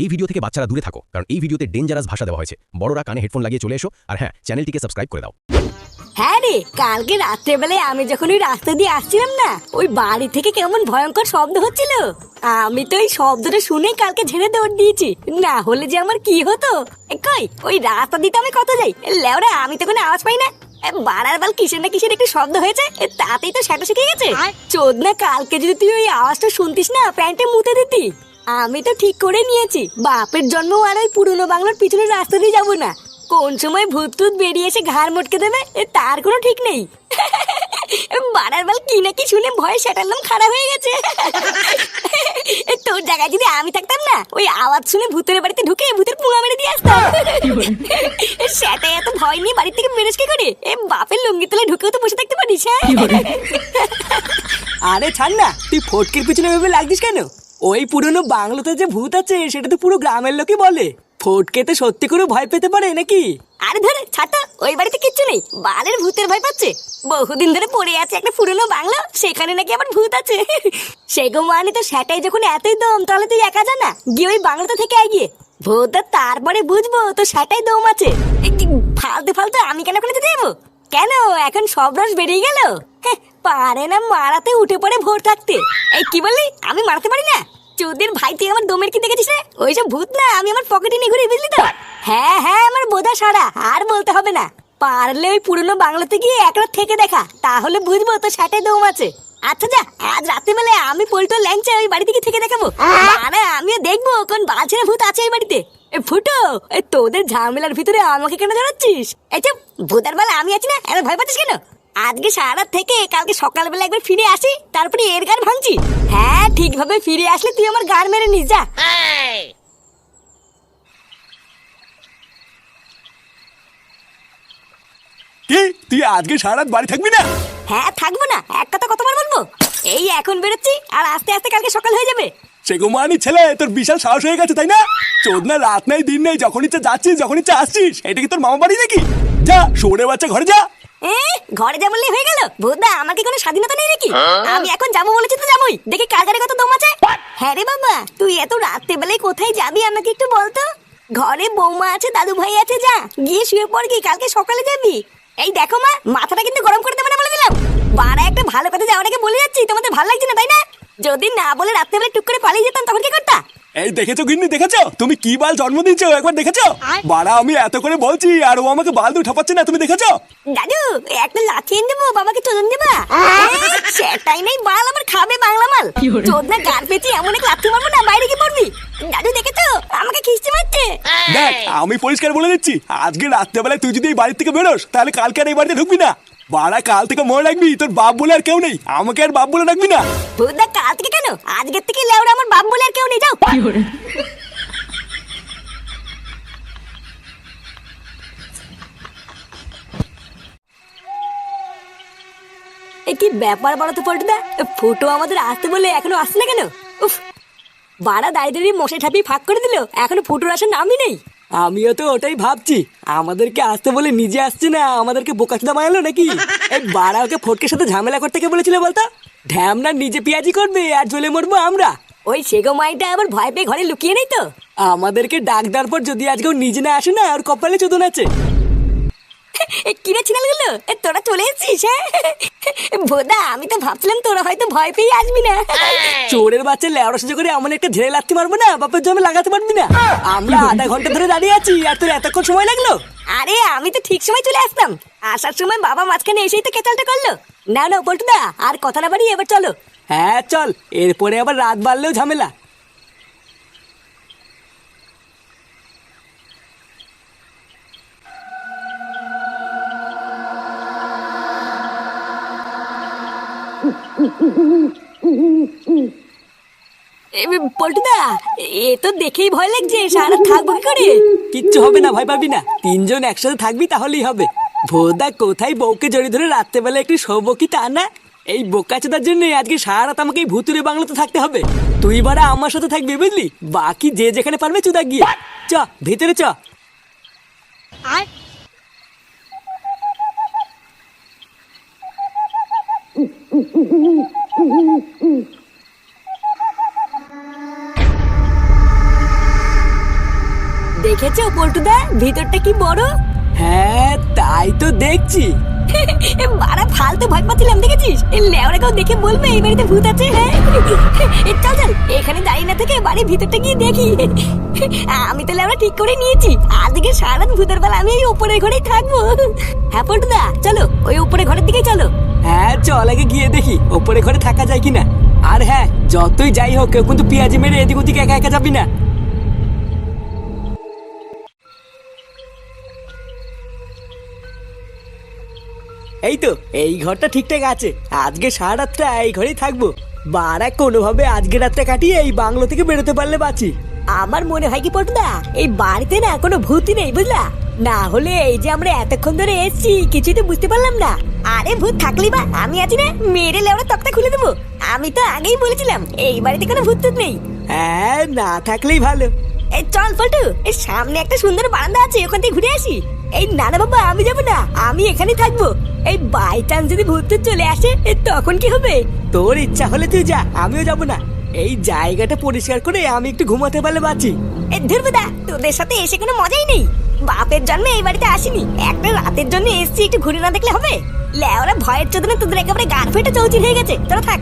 এই ভিডিও থেকে বাচ্চারা দূরে থাকো, কারণ এই ভিডিওতে ডেঞ্জারাস ভাষা দেওয়া হয়েছে। বড়রা কানে হেডফোন লাগিয়ে চলে এসো, আর হ্যাঁ, চ্যানেলটিকে সাবস্ক্রাইব করে দাও। হ্যাঁ রে, কালকে রাত্রেবেলায় আমি যখন ওই রাস্তা দিয়ে আসছিলাম না, ওই বাড়ি থেকে কেমন ভয়ঙ্কর শব্দ হচ্ছিল। আমি তো ওই শব্দটা শুনে কালকে ঝেড়ে দৌড় দিয়েছি, না হলে যে আমার কি হতো। কই ওই রাস্তা দিতে আমি কত যাই, লেওরা আমি তো কোনো আওয়াজ পাই না। বাড়ার বাল কিসের না কিসের একটু শব্দ হয়েছে, তাতেই তো সেটা শিখে গেছে। চোদ না, কালকে যদি তুই ওই আওয়াজটা শুনতিস না, প্যান্টে মুতে দিতি। আমি তো ঠিক করে নিয়েছি, বাপের জন্ম আর ওই পুরনো বাংলার পিছনের রাস্তা দিয়ে যাবো না। কোন সময় ভূত টুত বেরিয়ে এসে ঘাড় মটকে দেবে তার কোনো ঠিক নেই। বাড়ার বাল কি না কি শুনে ভয়ে সেটার নাম খারাপ হয়ে গেছে। তোর জায়গায় যদি আমি থাকতাম না, ওই আওয়াজ শুনে ভূতের বাড়িতে ঢুকে ভূতের পুঙা মেরে দিয়ে আসতাম। সেটা এত ভয় নিয়ে বাড়ি থেকে বেরোস কি করে? বাপের লুঙ্গি তলায় ঢুকেও তো বসে থাকতে পারিস। হ্যাঁ আরে ছাড় না, তুই ফটকের পিছনে ভেবে লাগছিস কেন? ওই পুরনো বাংলোতে যে ভূত আছে সেটা তো পুরো গ্রামের লোকই বলে। ফটকে তো সত্যি করে ভয় পেতে পারে নাকি? আরে ধরে ছাতা, ওই বাড়িতে কিচ্ছু নেই, বালের ভূতের ভয় পাচ্ছে। বহুদিন ধরে পড়ে আছে একটা পুরনো বাংলা, সেখানে নাকি আবার ভূত আছে। সেগো মানে তো সেটাই যখন এতই দম, তাহলে তুই একা যা না, গিয়ে ওই বাংলাতে থেকে এগিয়ে ভূত, তারপরে বুঝবো তো সেটাই দম আছে। ফালতু ফালতু আমি কেন করে যেতে যাবো? কেন এখন সব রস বেরিয়ে গেল? পারে না মারাতে, উঠে পড়ে ভোর থাকতে। এই কি বললি, আমি মারতে পারি না? চোদের ভাই, তুই আমার দমের কি দেখেছিস রে? ওইসব ভূত না আমি আমার পকেটে নিয়ে ঘুরে, বুঝলি তো? হ্যাঁ হ্যাঁ, আমার বোঝা সারা, আর বলতে হবে না। পারলে ওই পুরনো বাংলাতে গিয়ে এক রাত থেকে দেখা, তাহলে বুঝবো তো সেটাই দম আছে। আচ্ছা যা, আজ রাত্রিবেলায় আমি পল্টো ল্যাংচা ওই বাড়ি থেকে দেখাবো। মানে আমিও দেখবো কোন বালছেনা ভূত আছে এই বাড়িতে। ফুটো, তোদের ঝামেলার ভিতরে আমাকে কেন জড়াচ্ছিস? এই চুপ, ভূতার বেলা আমি আছি না, এত ভয় পাচ্ছিস কেন? আজকে সারা রাত থেকে কালকে সকালবেলা একবার ফিরে আসি, তারপরে এর গান ভাঙছি। হ্যাঁ, ঠিকভাবে ফিরে আসলে তুই আমার গান মেরে নিস, যা। কি, তুই আজকে সারা রাত বাড়ি থাকবি না? হ্যাঁ থাকবো না, এক কথা কতবার বলবো? এই এখন বেরোচ্ছি, আর আস্তে আস্তে কালকে সকাল হয়ে যাবে। সেগুমানি ছেলে, তোর বিশাল সাহস হয়ে গেছে তাই না? চোদনা রাত নাই দিন নেই, যখন ইচ্ছা যাচ্ছিস, যখন ইচ্ছা আসছিস। এটা কি তোর মামা বাড়ি নাকি? যা, শোনে বাচ্চা, ঘরে যা। ঘরে যা বললেই হয়ে গেল? ভূতদা, আমার কি কোনো স্বাধীনতা নেই নাকি? আমি এখন যাবো বলেছি তো যাবোই, দেখি কার গাড়ি কত দম আছে। হ্যাঁ রে বাবা, তুই এত রাত্রে বেলায় কোথায় যাবি আমাকে একটু বলতো। ঘরে বৌমা আছে, দাদু ভাই আছে, যা গিয়ে শুয়ে পড়, কি কালকে সকালে যাবি? এই দেখো মা, মাথাটা কিন্তু গরম করে দেবে না বলে দিলাম। বাড়া একটা ভালো কথা যাওয়ার আগে বলে যাচ্ছি, তোমাদের ভালো লাগছে না তাই না? যদি না বলে রাত্রেবেলা টুক করে পালিয়ে যেতাম, তখন কি করতা? এই দেখেছো গিন্নি, দেখেছো তুমি কি বাল জন্ম দিয়েছো? একবার দেখেছো? বাড়া আমি এত করে বলছি আর ও আমাকে বাল দিয়ে ঠাপাচ্ছে না, তুমি দেখেছো? দাদু, একটা লাথি এনে দেবো, বাবাকে চোদন দেবা? সেটাই নেই বাল, আমার খাবে বাংলা মাল। চোদনা গান পেয়েছি, এমন এক লাথি মারবো না, বাইরে কি পড়বি? দাদু দেখেছো আমাকে খিস্তি মারছে? দেখ, আমি পরিষ্কার বলে দিচ্ছি, আজকে রাত্রেবেলায় তুই যদি এই বাড়ির থেকে বেরোস, তাহলে কালকে আর এই বাড়িতে ঢুকবি না। বাড়া কাল থেকে মনে রাখবি, তোর বাপ বলে আর কেউ নেই, আমাকে আর বাপ বলে রাখবি না। ভূতদা, কাল থেকে কেন, আজকের থেকে লেওরা আমার বাপ বলে আর কেউ নেই, যাও। কি ব্যাপার বলো তো পল্টুদা, ফুটো আমাদের আসতে বলে এখনো আসছে না কেন? উফ, বাড়া দাঁড়িয়ে মশাই ঠাপি ফাঁক করে দিল, এখনো ফুটোর আসার নামই নেই। আমিও তো ওটাই ভাবছি, আমাদেরকে আসতে বলে নিজে আসছে না, আমাদেরকে বোকাচোদা বানালো নাকি? এই বাড়া ওকে ফটকের সাথে ঝামেলা করতে কে বলেছিল বলতো? ঢ্যামনা নিজে পেঁয়াজি করবে আর জ্বলে মরবো আমরা। ওই সেগো মাইটা আবার ভয় পেয়ে ঘরে লুকিয়ে নেই তো? আমাদেরকে ডাক দেওয়ার পর যদি আজকে ও নিজে না আসে না, আর কপালে চোদন আছে। কিরে ছিনালগুলো, তোরা চলে এসেছিস? হ্যাঁ ভোদা, আমি তো ভাবছিলাম তোরা হয়তো ভয় পেয়ে আসবি না। চোরের বাচ্চা লেওড়া সাজা করে এমন একটা ঝেড়ে লাথি মারবো না, বাপের জমে লাগাতে পারবি না। আমরা আধা ঘন্টা ধরে দাঁড়িয়ে আছি, আর তোর এতক্ষণ সময় লাগলো? আরে আমি তো ঠিক সময় চলে আসতাম, আসার সময় বাবা মাঝখানে এসেই তো কেচালটা করলো। না না পল্টুদা, আর কথা না বাড়ি, এবার চলো। হ্যাঁ চল, এরপরে আবার রাত বাড়লেও ঝামেলা। পল্টুদা, এ তো দেখেই ভয় লাগছে, সারা থাকবো কি করে? কিচ্ছু হবে না, ভয় পাবি না, তিনজন একসাথে থাকবি তাহলেই হবে। ভোদা কোথায় বউকে জড়ি ধরে রাত্রেবেলা একটু শোবো কি তা না? এই বোকাচোদার জন্য আজকে সারা রাত আমাকে এই ভুতুরে বাংলাতে থাকতে হবে। তুই বারা আমার সাথে থাকবি, বুঝলি? বাকি যে যেখানে পারবে চুদা গিয়ে। চ ভিতরে চ। দেখেছো পল্টুদা ভিতরটা কি বড়? হ্যাঁ তাই তো দেখছি। বাড়া ফালতু ভয় পাচ্ছিলাম দেখেছিস? লেওরা কেউ দেখে বলবে এই বাড়িতে ভূত আছে। হ্যাঁ চল চল এখানে দাঁড়িয়ে না থেকে বাড়ির ভিতরটা গিয়ে দেখি। আমি তো লেওরা ঠিক করে নিয়েছি, আজকে সারা রাত ভূতের বেলা আমি এই উপরের ঘরেই থাকবো। হ্যাঁ পল্টুদা চলো ওই উপরের ঘরের দিকেই চলো। হ্যাঁ চল আগে গিয়ে দেখি ওপরে ঘরে থাকা যায় কিনা। আর হ্যাঁ যতই যাই হোক কেউ কিন্তু পেঁয়াজি মেরে এদিক ওদিক একা একা যাবি না। এই তো এই ঘরটা ঠিকঠাক আছে, আজকে সারা রাতটা এই ঘরেই থাকবো। বারা কোনোভাবে আজকে রাতটা কাটিয়ে এই বাংলো থেকে বেরোতে পারলে বাঁচি। আমার মনে হয় কি পল্টুদা এই বাড়িতে না কোনো ভূতই নেই বুঝলা, না হলে এই যে আমরা এতক্ষণ ধরে এসেছি কিছুই তো বুঝতে পারলাম না। আরে ভূত থাকলি বা আমি আছি না, মেরে লেওরা তক্তা খুলে দেবো। আমি তো আগেই বলেছিলাম এই বাড়িতে কোনো ভূত টুত নেই। হ্যাঁ না থাকলেই ভালো। এই চল পল্টু, এই সামনে একটা সুন্দর বারান্দা আছে ওখান থেকে ঘুরে আসি। এই না না বাবা আমি যাবো না, আমি এখানেই থাকবো। এই বাই চান্স যদি ভূত টুত চলে আসে তখন কি হবে? তোর ইচ্ছা হলে তুই যা, আমিও যাবো না। এই জায়গাটা পরিষ্কার করে আমি একটু ঘুমাতে পারলে বাঁচি। এই ধুরবুদা তোদের সাথে এসে কোনো মজাই নেই। বাপের জন্মে এই বাড়িতে আসিনি, একটা রাতের জন্য এসেছি, একটু ঘুরে না দেখলে হবে? লেওরা ভয়ের চোদনে তোদের একেবারে গান ফেটে চৌচির হয়ে গেছে। তোরা থাক।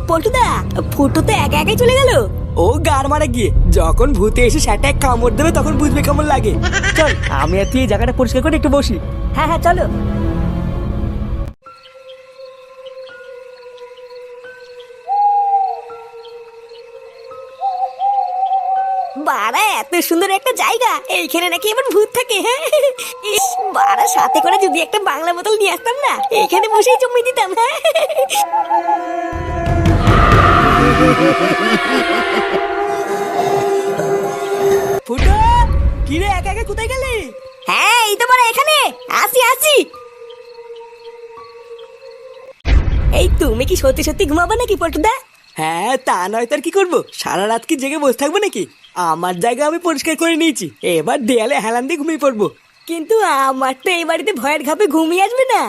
পল্টুদা ফুটো তো একা একাই চলে গেল। ও গার মারা গিয়ে, যখন ভূতে এসে সেটা এক কামড় দেবে তখন বুঝবে কেমন লাগে। চল আমি আর তুই এই জায়গাটা পরিষ্কার করে একটু বসি। হ্যাঁ হ্যাঁ চলো। বাড়া এত সুন্দর একটা জায়গা, এইখানে নাকি এবার ভূত থাকে। হ্যাঁ ইস বাড়া সাথে করে যদি একটা বাংলা বোতল নিয়ে আসতাম না, এইখানে বসেই চুমুই দিতাম। হ্যাঁ ফুটো কিরে একা একা কোথায় গেলি? হ্যাঁ এই তো বাড়া এখানে আসি আসি। এই তুমি কি সত্যি সত্যি ঘুমাবো নাকি পল্টুদা? হ্যাঁ তা নয় তার কি করবো, সারা রাত কি জেগে বসে থাকবো নাকি? আমার জায়গা আমি পরিষ্কার করে নিয়েছি, এবার দেয়ালে হেলান দিয়ে ঘুমিয়ে পড়বো। কিন্তু আমার তো এই বাড়িতে ভয়ের ঘাপে ঘুমিয়ে আসবে না।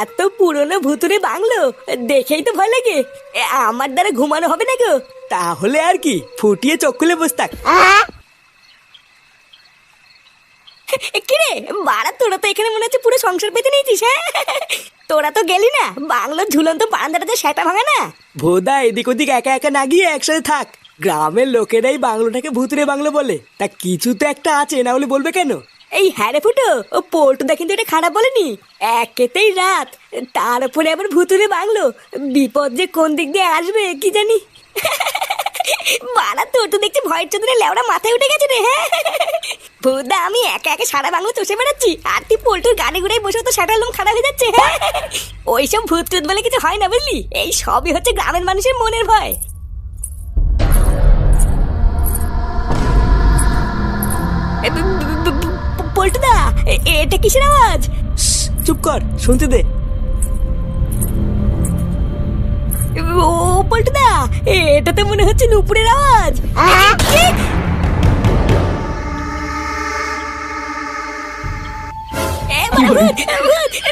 এত পুরনো ভুতুরে বাংলো দেখেই তো ভয় লাগে। আমার দ্বারা ঘুমানো হবে না গো। তাহলে আর কি, ফুটিয়ে চোখ খুলে বসে থাক। কিরে বাড়া তোরা তো এখানে মনে হচ্ছে পুরো সংসার পেতে নিয়েছিস। হ্যাঁ তোরা তো গেলি না বাংলোর ঝুলন্ত বারান্দাটা যে সেটা ভাঙা না। ভোদা এদিক ওদিক একা একা না গিয়ে একসাথে থাক। গ্রামের লোকেরাই বাংলোটাকে ভুতুরে বাংলো বলে, তা কিছু তো একটা আছে, না হলে বলবে কেন? এই হ্যাঁ রে ফুটো, ও পল্টুদা কিন্তু এটা খারাপ বলেনি। একেতেই রাত, তার উপরে আবার ভুতুরে বাংলো, বিপদ যে কোন দিক দিয়ে আসবে কি জানি। বাড়া তোর তো দেখছি ভয়ের চোদনে লেওড়া মাথায় উঠে গেছে রে। হ্যাঁ ভুদা আমি একা একা সারা বাংলো চষে বেড়াচ্ছি, আর তুই পল্টুর গানে ঘুরে বসে তো সারা লোম খারাপ হয়ে যাচ্ছে। হ্যাঁ ওইসব ভূত টুত বলে কিছু হয় না বুঝলি, এই সবই হচ্ছে গ্রামের মানুষের মনের ভয়। পল্টুদা এটা কিসের আওয়াজ? চুপ কর, শুনতে দে। ও পল্টুদা এটা তো মনে হচ্ছে নুপুরের আওয়াজ।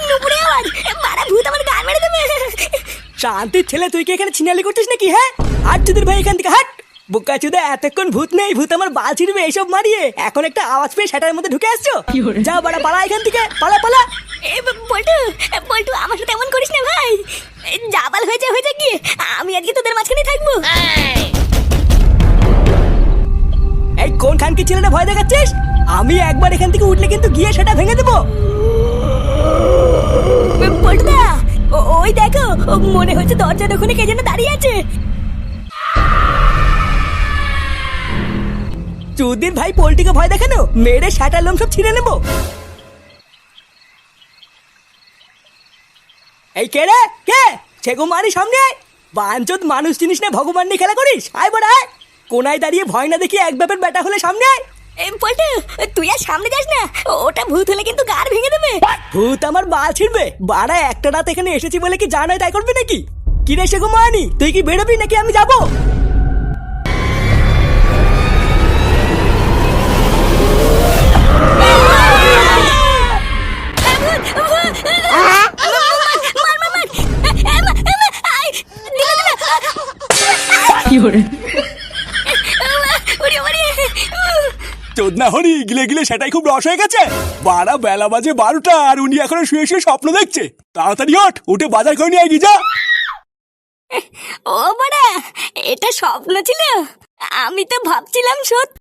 নুপুরের আওয়াজ, মারা ভূত আমার গান মেরে দেবে। শান্তির ছেলে তুই কি এখানে ছিনালি করছিস নাকি? হ্যাঁ হাট চুদির ভাই এখান থেকে হাট। বোকা চুদা এতক্ষণ ভূত নেই, ভূত আমার বাল ছিড়বে এইসব মারিয়ে এখন একটা আওয়াজ পেয়ে সেটার মধ্যে ঢুকে আসছো। যা বাড়া পালা এখান থেকে, পালা পালা। পল্টু পল্টু আমার সাথে এমন করিস না ভাই, জাবাল হয়েছে হয়েছে কি, আমি আজকে তোদের মাঝখানে থাকবো। এই কোন খানকি ছেলেটা ভয় দেখাচ্ছিস? আমি একবার এখান থেকে উঠলে কিন্তু গিয়ে সেটা ভেঙে দেবো। পল্টুদা ওই দেখো, মনে হচ্ছে দরজার ওখানে কে যেন দাঁড়িয়ে আছে। চুদির ভাই পোল্টিকে ভয় দেখানো, মেরে শাটার লোম সব ছিঁড়ে নেবো। এই কে রে কে? ছেগো মারি সামনে আয়। বাঞ্চোদ মানুষ জিনিস না ভগবান নিয়ে খেলা করিস? আয় বড় আয়, কোনায় দাঁড়িয়ে ভয় না দেখি এক ব্যাপের বেটা হলে সামনে আয়। পল্টু তুই আর সামনে যাস না, ওটা ভূত হলে কিন্তু গাড় ভেঙে দেবে। ভূত আমার বাল ছিড়বে? বাড়া একটা রাত এখানে এসেছি বলে কি জানাই তাই করবি নাকি? কি রে শেখো মানি, তুই কি বেরোবি নাকি আমি যাবো? ওরে ওরে চোদনা হরি গিলে গিলে সেটাই খুব রস হয়ে গেছে। বারা বেলা বাজে 12টা আর উনি এখনো শুয়ে শুয়ে স্বপ্ন দেখছে। তাড়াতাড়ি ওঠ, উঠে বাজার করে নিয়ে গিয়ে যা। ও বাড়া, এটা স্বপ্ন ছিল? আমি তো ভাবছিলাম সত্যি।